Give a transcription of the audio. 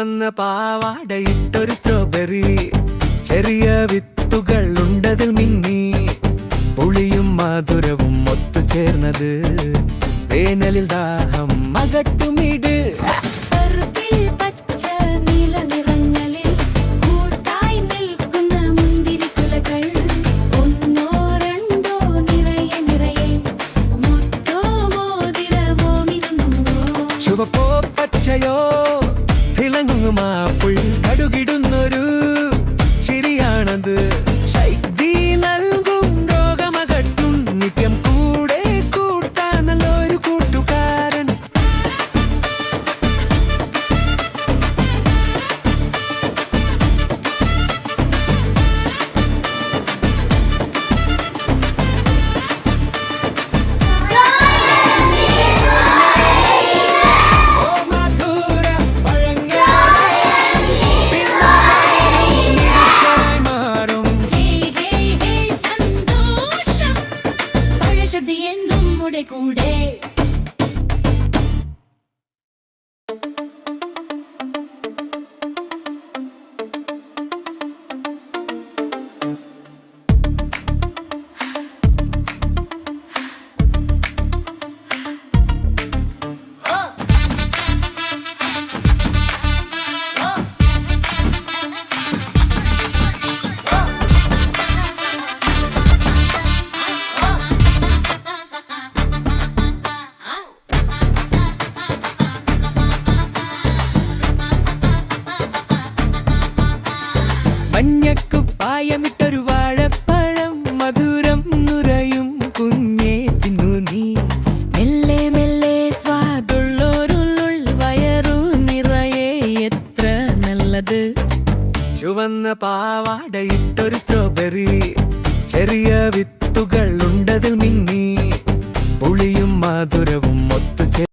ചുവന്ന പാവാടയിട്ടൊരു സ്ട്രോബെറി, ചെറിയ വിത്തുകൾ ഉണ്ടതിൽ മിന്നി, പുളിയും മധുരവും ഒത്തുചേർന്നത് വേനലിൽ ദാഹം അകട്ടുമിട്. ചുവപ്പോ പച്ചയോ തിളങ്ങും മാപ്പിൾ കടുകിടുന്നൊരു ചിരിയാണത്. ശൈതി നൽകും രോഗമകറ്റും നിത്യം കൂടെ കൂട്ടാൻ നല്ലൊരു കൂട്ടുകാരൻ. കൂടെ മഞ്ഞക്കുപ്പായമിട്ടൊരു വാഴപ്പഴം, മധുരം നുരയും കുഞ്ഞേ തിന്നു നീ. മെല്ലെ മെല്ലെ സ്വാദുള്ളൊരുള്ളുൾ വയറു നിറയെ എത്ര നല്ലത്. ചുവന്ന പാവാടയിട്ടൊരു സ്ട്രോബെറി, ചെറിയ വിത്തുകൾ ഉണ്ടതിൽ മിന്നി, പുളിയും മധുരവും